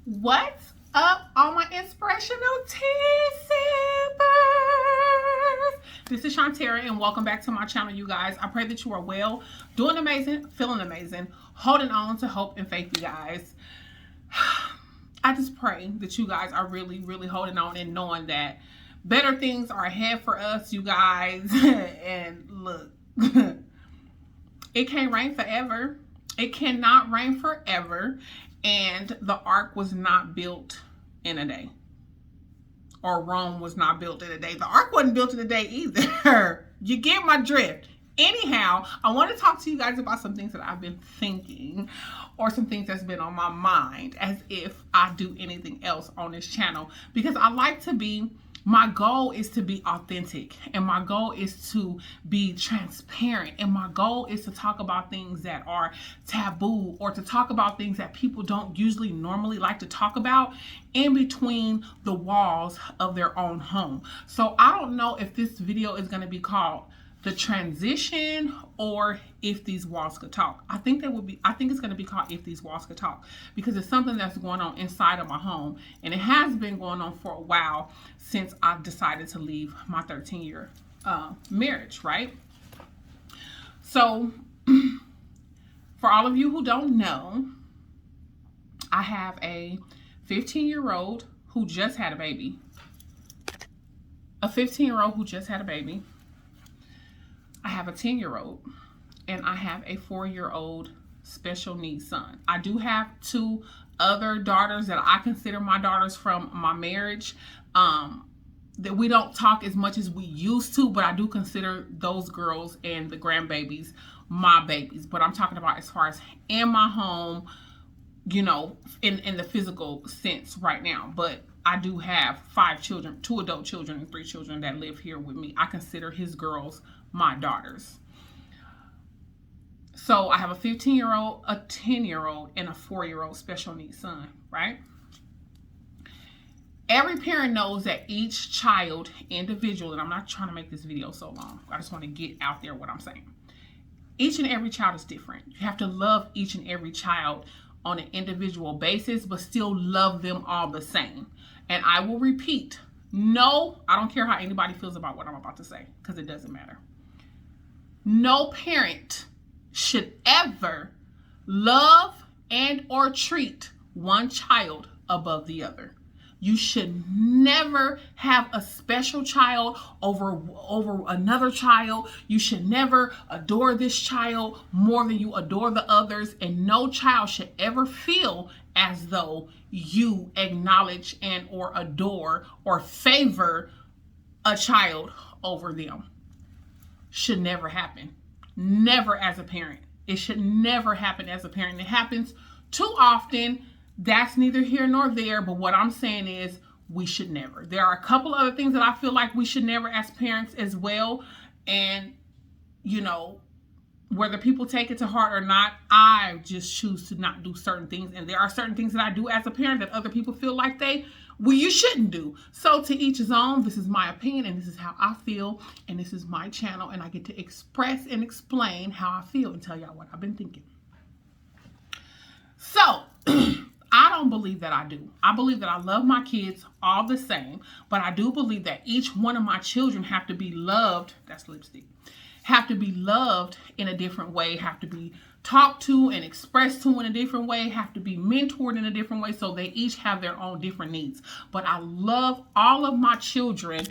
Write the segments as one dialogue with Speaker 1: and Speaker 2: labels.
Speaker 1: What's up, all my inspirational tea sippers? This is Shantara, and welcome back to my channel, you guys. I pray that you are well, doing amazing, feeling amazing, holding on to hope and faith, you guys. I just pray that you guys are really, really holding on and knowing that better things are ahead for us, you guys. And look, it can't rain forever. It cannot rain forever. And the ark was not built in a day. Or Rome was not built in a day. The ark wasn't built in a day either. You get my drift. Anyhow, I want to talk to you guys about some things that I've been thinking, or some things that's been on my mind, as if I do anything else on this channel. Because I like to be, my goal is to be authentic, and my goal is to be transparent, and my goal is to talk about things that are taboo, or to talk about things that people don't usually normally like to talk about in between the walls of their own home. So I don't know if this video is going to be called The Transition or If These Walls Could Talk. I think it's going to be called If These Walls Could Talk, because it's something that's going on inside of my home, and it has been going on for a while since I decided to leave my 13-year marriage, right? So for all of you who don't know, I have a 15-year-old who just had a baby. A 15-year-old who just had a baby. I have a 10-year-old, and I have a 4-year-old special needs son. I do have 2 other daughters that I consider my daughters from my marriage, that we don't talk as much as we used to, but I do consider those girls and the grandbabies my babies. But I'm talking about as far as in my home, you know, in the physical sense right now. But I do have 5 children, 2 adult children and 3 children that live here with me. I consider his girls my daughters. So I have a 15-year-old, a 10-year-old, and a 4-year-old special needs son, right? Every parent knows that each child individually, and I'm not trying to make this video so long, I just want to get out there what I'm saying. Each and every child is different. You have to love each and every child on an individual basis, but still love them all the same. And I will repeat, no, I don't care how anybody feels about what I'm about to say, because it doesn't matter. No parent should ever love and or treat one child above the other. You should never have a special child over another child. You should never adore this child more than you adore the others. And no child should ever feel as though you acknowledge and or adore or favor a child over them. Should never happen. Never as a parent. It should never happen as a parent. It happens too often. That's neither here nor there, but what I'm saying is we should never. There are a couple other things that I feel like we should never as parents as well. And, you know, whether people take it to heart or not, I just choose to not do certain things. And there are certain things that I do as a parent that other people feel like you shouldn't do. So to each his own. This is my opinion, and this is how I feel, and this is my channel, and I get to express and explain how I feel and tell y'all what I've been thinking. So I don't believe that I do. I believe that I love my kids all the same, but I do believe that each one of my children have to be loved, that's lipstick, have to be loved in a different way, have to be talked to and expressed to in a different way, have to be mentored in a different way, so they each have their own different needs. But I love all of my children.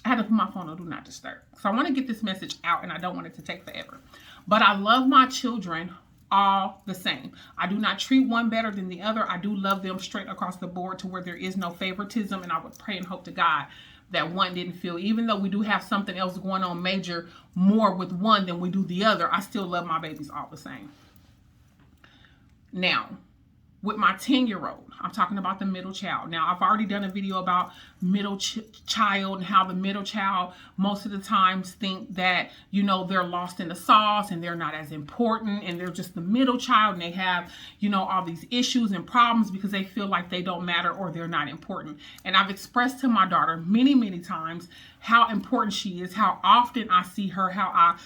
Speaker 1: I had to put my phone on Do Not Disturb. So I want to get this message out, and I don't want it to take forever. But I love my children all the same. I do not treat one better than the other. I do love them straight across the board to where there is no favoritism, and I would pray and hope to God that one didn't feel, even though we do have something else going on major more with one than we do the other, I still love my babies all the same. Now, with my 10-year-old, I'm talking about the middle child. Now, I've already done a video about middle child and how the middle child most of the times think that, you know, they're lost in the sauce and they're not as important and they're just the middle child and they have, you know, all these issues and problems because they feel like they don't matter or they're not important. And I've expressed to my daughter many, many times how important she is, how often I see her, how I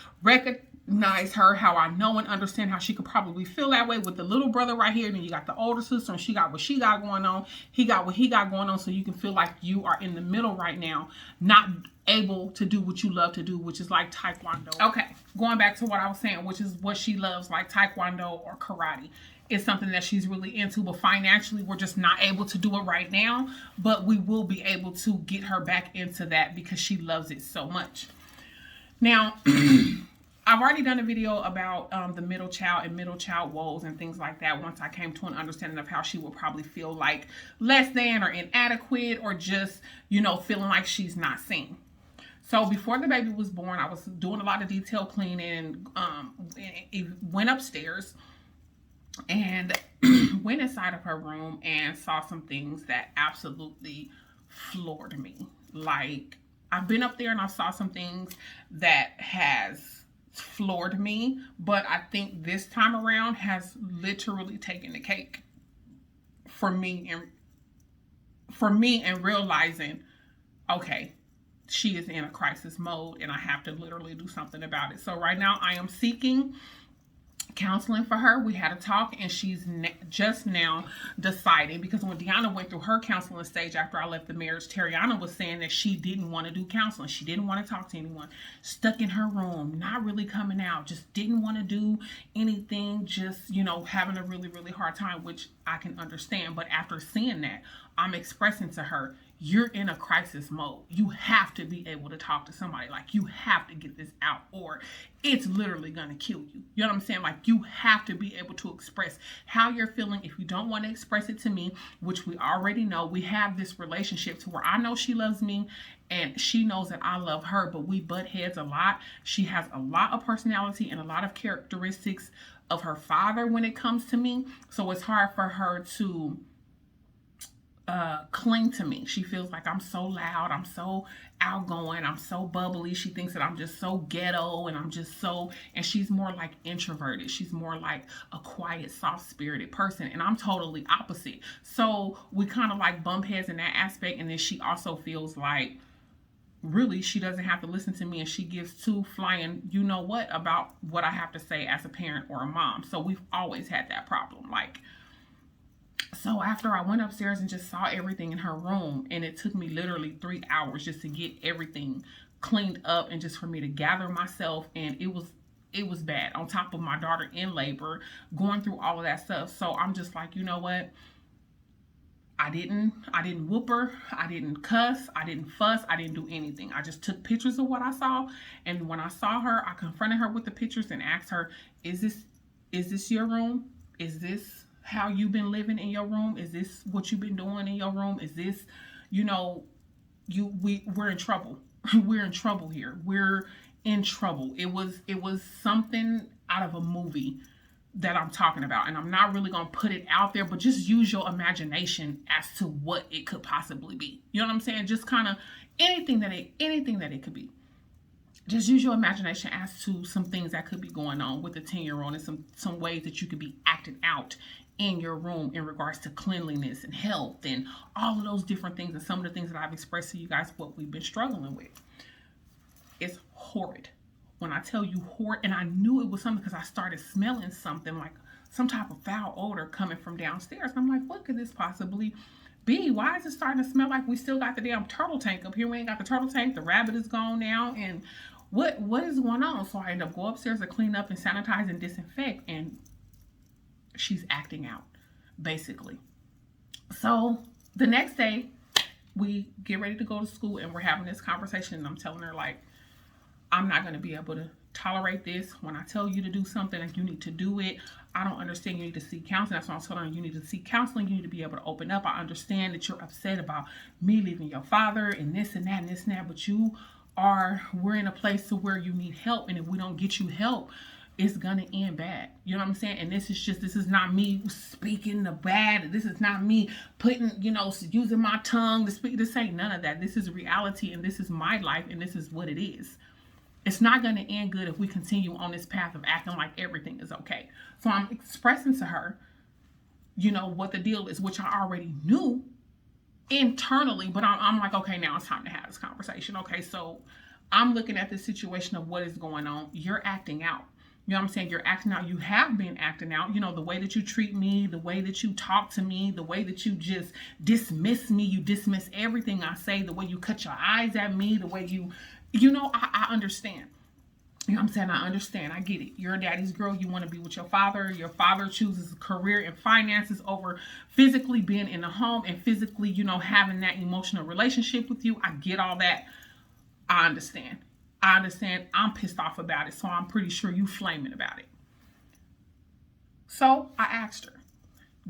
Speaker 1: her, how I know and understand how she could probably feel that way with the little brother right here. And then you got the older sister, and she got what she got going on. He got what he got going on. So you can feel like you are in the middle right now, not able to do what you love to do, which is like taekwondo. Okay, going back to what I was saying, which is what she loves, like taekwondo or karate. It's something that she's really into, but financially we're just not able to do it right now. But we will be able to get her back into that because she loves it so much. Now, I've already done a video about the middle child and middle child woes and things like that once I came to an understanding of how she will probably feel like less than or inadequate or just, you know, feeling like she's not seen. So before the baby was born, I was doing a lot of detail cleaning, went upstairs and went inside of her room and saw some things that absolutely floored me. Like, I've been up there and I saw some things that has floored me, but I think this time around has literally taken the cake for me and realizing, okay, she is in a crisis mode and I have to literally do something about it. So right now I am seeking counseling for her. We had a talk and she's just now deciding, because when Deanna went through her counseling stage after I left the marriage, Terriana was saying that she didn't want to do counseling. She didn't want to talk to anyone, stuck in her room, not really coming out, just didn't want to do anything, just, you know, having a really, really hard time, which I can understand. But after seeing that, I'm expressing to her, you're in a crisis mode. You have to be able to talk to somebody. Like, you have to get this out or it's literally going to kill you. You know what I'm saying? Like, you have to be able to express how you're feeling. If you don't want to express it to me, which we already know, we have this relationship to where I know she loves me and she knows that I love her, but we butt heads a lot. She has a lot of personality and a lot of characteristics of her father when it comes to me. So it's hard for her to cling to me. She feels like I'm so loud, I'm so outgoing, I'm so bubbly. She thinks that I'm just so ghetto and I'm just so, and she's more like introverted. She's more like a quiet, soft-spirited person, and I'm totally opposite. So we kind of like bump heads in that aspect. And then she also feels like really she doesn't have to listen to me, and she gives two flying you know what about what I have to say as a parent or a mom. So we've always had that problem. Like, so after I went upstairs and just saw everything in her room, and it took me literally 3 hours just to get everything cleaned up and just for me to gather myself, and it was bad, on top of my daughter in labor, going through all of that stuff. So I'm just like, you know what? I didn't whoop her. I didn't cuss. I didn't fuss. I didn't do anything. I just took pictures of what I saw. And when I saw her, I confronted her with the pictures and asked her, is this your room? Is this how you've been living in your room? Is this what you've been doing in your room? Is this, you know, we're in trouble. We're in trouble here. We're in trouble. It was something out of a movie that I'm talking about, and I'm not really gonna put it out there, but just use your imagination as to what it could possibly be. You know what I'm saying? Just kind of anything that it could be. Just use your imagination as to some things that could be going on with a 10-year-old and some ways that you could be acting out in your room in regards to cleanliness and health and all of those different things, and some of the things that I've expressed to you guys what we've been struggling with. It's horrid. When I tell you horrid, and I knew it was something because I started smelling something like some type of foul odor coming from downstairs. And I'm like, what could this possibly be? Why is it starting to smell like we still got the damn turtle tank up here? We ain't got the turtle tank. The rabbit is gone now. And what is going on? So I end up going upstairs to clean up and sanitize and disinfect, and she's acting out, basically. So the next day, we get ready to go to school, and we're having this conversation, and I'm telling her, like, I'm not going to be able to tolerate this. When I tell you to do something, like, you need to do it. I don't understand. You need to seek counseling. That's what I'm telling her. You need to seek counseling. You need to be able to open up. I understand that you're upset about me leaving your father and this and that and this and that, but we're in a place to where you need help, and if we don't get you help, it's gonna end bad. You know what I'm saying? And this is not me speaking the bad. This is not me putting, using my tongue to speak. This ain't none of that. This is reality, and this is my life, and this is what it is. It's not going to end good if we continue on this path of acting like everything is okay. So I'm expressing to her, what the deal is, which I already knew internally, but I'm like, okay, now it's time to have this conversation. Okay, so I'm looking at the situation of what is going on. You're acting out. You know what I'm saying? You're acting out. You have been acting out. You know, the way that you treat me, the way that you talk to me, the way that you just dismiss me. You dismiss everything I say, the way you cut your eyes at me, the way I understand. You know what I'm saying? I understand. I get it. You're a daddy's girl. You want to be with your father. Your father chooses career and finances over physically being in the home and physically, having that emotional relationship with you. I get all that. I understand. I'm pissed off about it, so I'm pretty sure you flaming about it. So I asked her,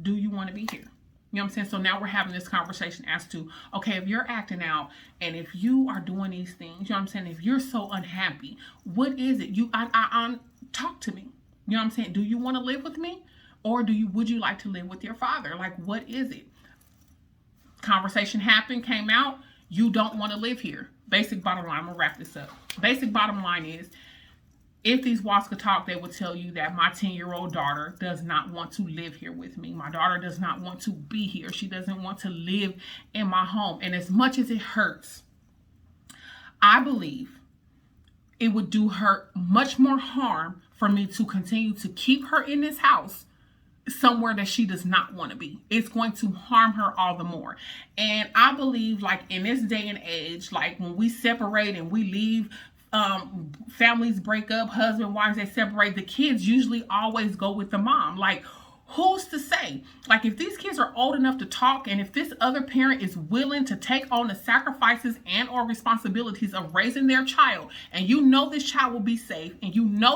Speaker 1: do you want to be here? You know what I'm saying? So now we're having this conversation as to, okay, if you're acting out and if you are doing these things, you know what I'm saying? If you're so unhappy, what is it? Talk to me. You know what I'm saying? Do you want to live with me? Or would you like to live with your father? Like, what is it? Conversation happened, came out. You don't want to live here. Basic bottom line, I'm going to wrap this up. Basic bottom line is, if these walls could talk, they would tell you that my 10-year-old daughter does not want to live here with me. My daughter does not want to be here. She doesn't want to live in my home. And as much as it hurts, I believe it would do her much more harm for me to continue to keep her in this house somewhere that she does not want to be. It's going to harm her all the more. And I believe, like, in this day and age, like when we separate and we leave, families break up, husband, wives, they separate, the kids usually always go with the mom. Like, who's to say? Like, if these kids are old enough to talk, and if this other parent is willing to take on the sacrifices and or responsibilities of raising their child, and this child will be safe, and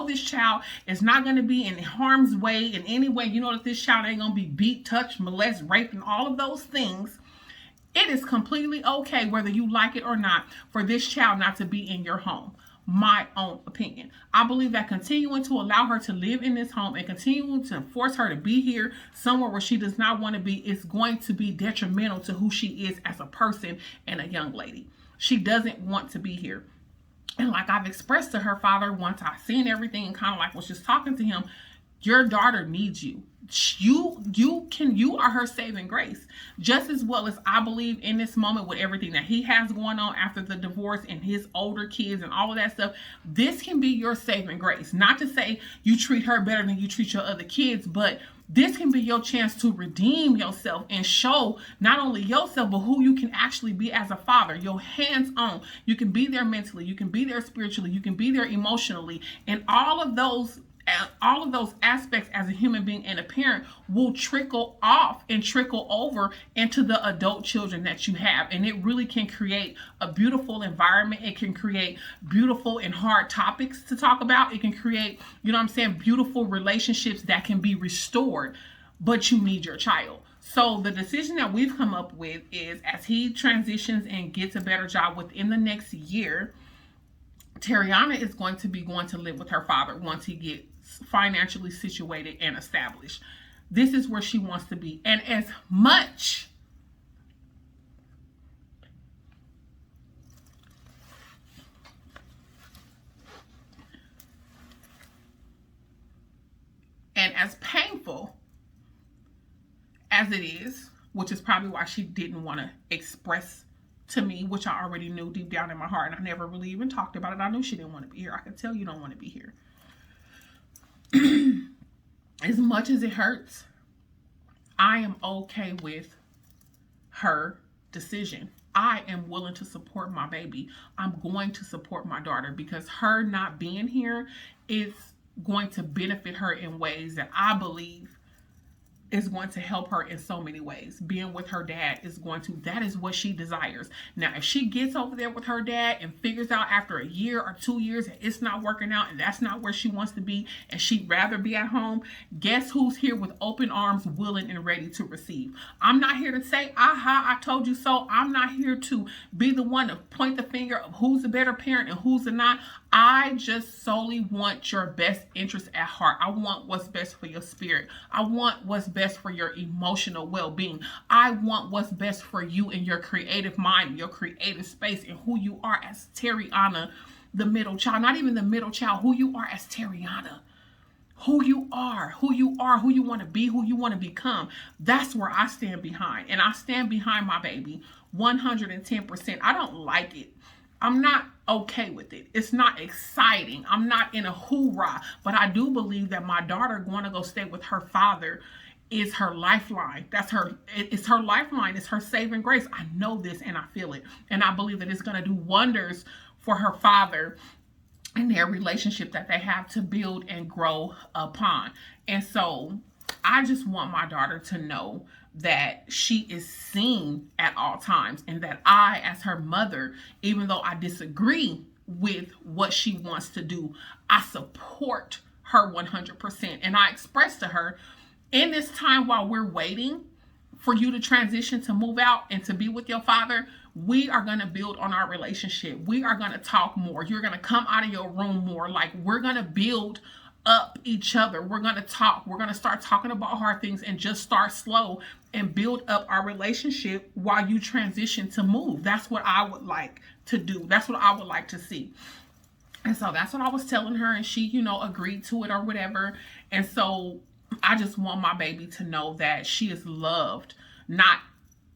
Speaker 1: this child is not going to be in harm's way in any way, that this child ain't going to be beat, touched, molested, raped, and all of those things, it is completely okay, whether you like it or not, for this child not to be in your home. My own opinion. I believe that continuing to allow her to live in this home and continuing to force her to be here somewhere where she does not want to be is going to be detrimental to who she is as a person and a young lady. She doesn't want to be here. And like I've expressed to her father once I seen everything and kind of like was just talking to him, your daughter needs you. You are her saving grace. Just as well as I believe in this moment with everything that he has going on after the divorce and his older kids and all of that stuff, this can be your saving grace. Not to say you treat her better than you treat your other kids, but this can be your chance to redeem yourself and show not only yourself, but who you can actually be as a father. Your hands on. You can be there mentally. You can be there spiritually. You can be there emotionally. And all of those aspects as a human being and a parent will trickle off and trickle over into the adult children that you have. And it really can create a beautiful environment. It can create beautiful and hard topics to talk about. It can create, beautiful relationships that can be restored, but you need your child. So the decision that we've come up with is, as he transitions and gets a better job within the next year, Terriana is going to live with her father once he gets financially situated and established. This is where she wants to be. And as much and as painful as it is, which is probably why she didn't want to express to me, which I already knew deep down in my heart, and I never really even talked about it. I knew she didn't want to be here. I could tell you don't want to be here. As much as it hurts, I am okay with her decision. I am willing to support my baby. I'm going to support my daughter because her not being here is going to benefit her in ways that I believe is going to help her in so many ways. Being with her dad that is what she desires. Now, if she gets over there with her dad and figures out after a year or 2 years that it's not working out and that's not where she wants to be and she'd rather be at home, guess who's here with open arms, willing and ready to receive? I'm not here to say, aha, I told you so. I'm not here to be the one to point the finger of who's the better parent and who's the not. I just solely want your best interest at heart. I want what's best for your spirit. I want what's best for your emotional well-being. I want what's best for you in your creative mind, your creative space, and who you are as Terriana, the middle child. Not even the middle child, who you are as Terriana. Who you are, who you want to be, who you want to become. That's where I stand behind. And I stand behind my baby 110%. I don't like it. I'm not okay with it. It's not exciting. I'm not in a hoorah, but I do believe that my daughter going to go stay with her father is her lifeline. It's her lifeline. It's her saving grace. I know this and I feel it. And I believe that it's going to do wonders for her father and their relationship that they have to build and grow upon. And so I just want my daughter to know that she is seen at all times, and that I, as her mother, even though I disagree with what she wants to do, I support her 100%. And I express to her, in this time while we're waiting for you to transition, to move out and to be with your father, we are going to build on our relationship. We are going to talk more. You're going to come out of your room more. Like, we're going to build up each other. We're going to talk. We're going to start talking about hard things and just start slow and build up our relationship while you transition to move. That's what I would like to do. That's what I would like to see. And so that's what I was telling her, and she, agreed to it or whatever. And so I just want my baby to know that she is loved,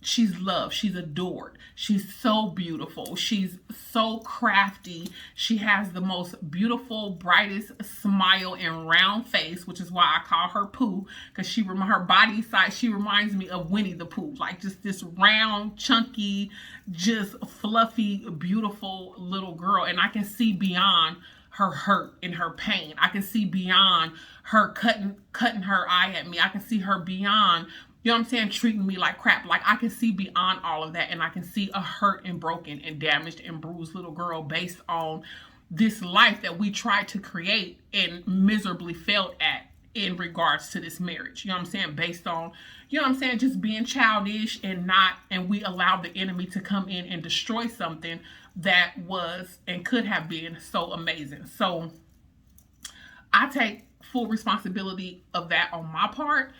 Speaker 1: she's loved. She's adored. She's so beautiful. She's so crafty. She has the most beautiful, brightest smile and round face, which is why I call her Pooh, because her body size, she reminds me of Winnie the Pooh, like just this round, chunky, just fluffy, beautiful little girl. And I can see beyond her hurt and her pain. I can see beyond her cutting her eye at me. I can see her beyond, treating me like crap. Like, I can see beyond all of that, and I can see a hurt and broken and damaged and bruised little girl based on this life that we tried to create and miserably failed at in regards to this marriage. Based on, just being childish and we allowed the enemy to come in and destroy something that was and could have been so amazing. So I take full responsibility of that on my part.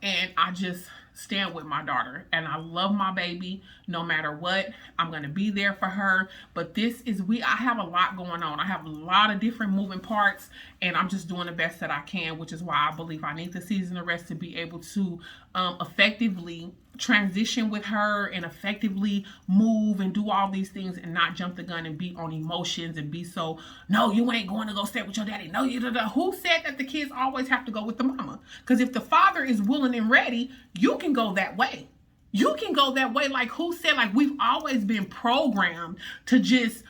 Speaker 1: And I just stand with my daughter, and I love my baby no matter what. I'm going to be there for her. But I have a lot going on. I have a lot of different moving parts, and I'm just doing the best that I can, which is why I believe I need the season of rest to be able to effectively transition with her and effectively move and do all these things and not jump the gun and be on emotions and be so, no, you ain't going to go stay with your daddy. No, who said that the kids always have to go with the mama? Because if the father is willing and ready, you can go that way. You can go that way. Like, who said, like, we've always been programmed to just,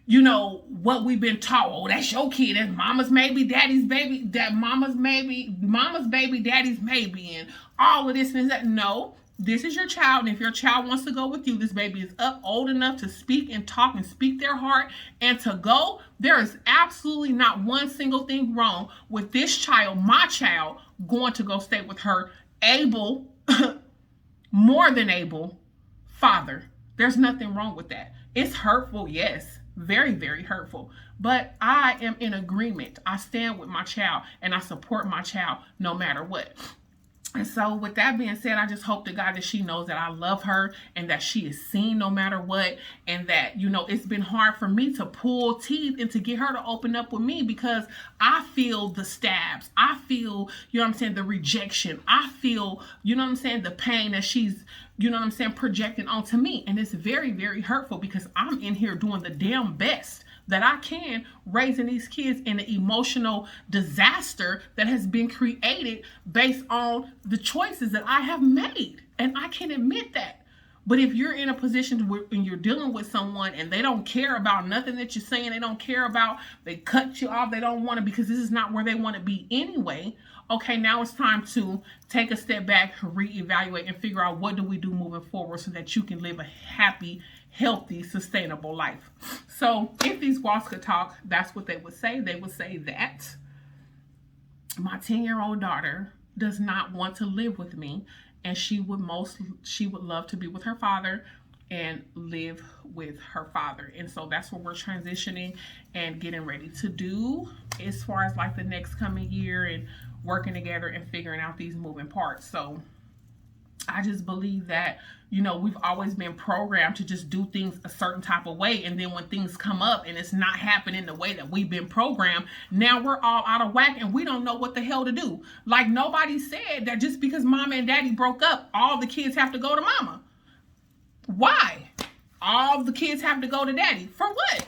Speaker 1: what we've been taught. Oh, that's your kid. That's mama's maybe, daddy's baby. That mama's baby, daddy's maybe, and all of this and that. No. This is your child, and if your child wants to go with you, this baby is up old enough to speak and talk and speak their heart and to go. There is absolutely not one single thing wrong with this child, my child, going to go stay with her able, more than able father. There's nothing wrong with that. It's hurtful, yes, very, very hurtful. But I am in agreement. I stand with my child, and I support my child no matter what. And so with that being said, I just hope to God that she knows that I love her and that she is seen no matter what. And that, it's been hard for me to pull teeth and to get her to open up with me, because I feel the stabs. I feel, the rejection. I feel, the pain that she's, projecting onto me. And it's very, very hurtful, because I'm in here doing the damn best that I can, raising these kids in an emotional disaster that has been created based on the choices that I have made. And I can admit that. But if you're in a position where you're dealing with someone and they don't care about nothing that you're saying, they don't care about, they cut you off, they don't want to, because this is not where they want to be anyway. Okay, now it's time to take a step back, reevaluate, and figure out what do we do moving forward so that you can live a happy, healthy, sustainable life. So if these walls could talk, that's what they would say. They would say that my 10-year-old daughter does not want to live with me, and she would love to be with her father and live with her father. And so that's what we're transitioning and getting ready to do as far as like the next coming year, and working together and figuring out these moving parts. So I just believe that, we've always been programmed to just do things a certain type of way. And then when things come up and it's not happening the way that we've been programmed, now we're all out of whack and we don't know what the hell to do. Like, nobody said that just because mama and daddy broke up, all the kids have to go to mama. Why? All the kids have to go to daddy. For what?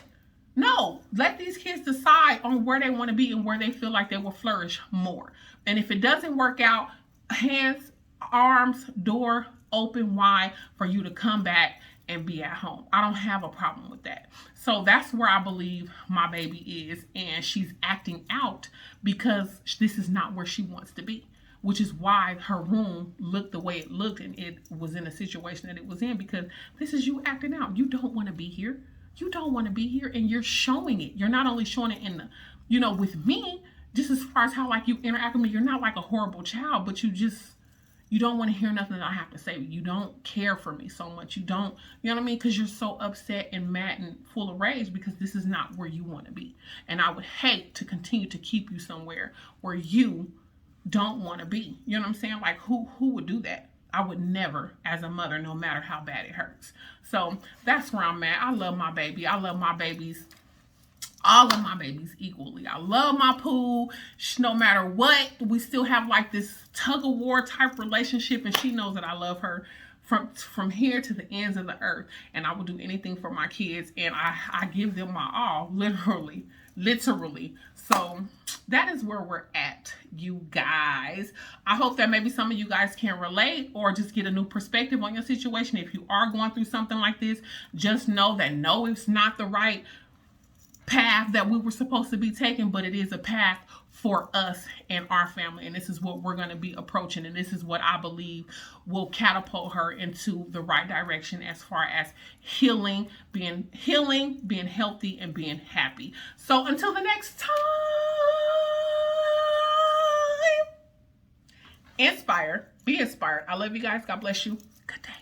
Speaker 1: No, let these kids decide on where they want to be and where they feel like they will flourish more. And if it doesn't work out, hands, arms, door open wide for you to come back and be at home. I don't have a problem with that. So that's where I believe my baby is. And she's acting out because this is not where she wants to be, which is why her room looked the way it looked and it was in a situation that it was in, because this is you acting out. You don't want to be here. You don't want to be here, and you're showing it. You're not only showing it in the, with me, just as far as how like you interact with me, you're not like a horrible child, but you don't want to hear nothing that I have to say. You don't care for me so much. You don't, you know what I mean? Because you're so upset and mad and full of rage because this is not where you want to be. And I would hate to continue to keep you somewhere where you don't want to be. You know what I'm saying? Like who would do that? I would never, as a mother, no matter how bad it hurts. So that's where I'm at. I love my baby. I love my babies, all of my babies equally. I love my poo. No matter what, we still have like this tug of war type relationship, and she knows that I love her from here to the ends of the earth. And I will do anything for my kids, and I give them my all, literally. So that is where we're at, you guys. I hope that maybe some of you guys can relate or just get a new perspective on your situation. If you are going through something like this, just know that no, it's not the right path that we were supposed to be taking, but it is a path for us and our family, and this is what we're going to be approaching, and this is what I believe will catapult her into the right direction as far as healing, being healthy, and being happy. So until the next time, inspire, be inspired. I love you guys. God bless you. Good day.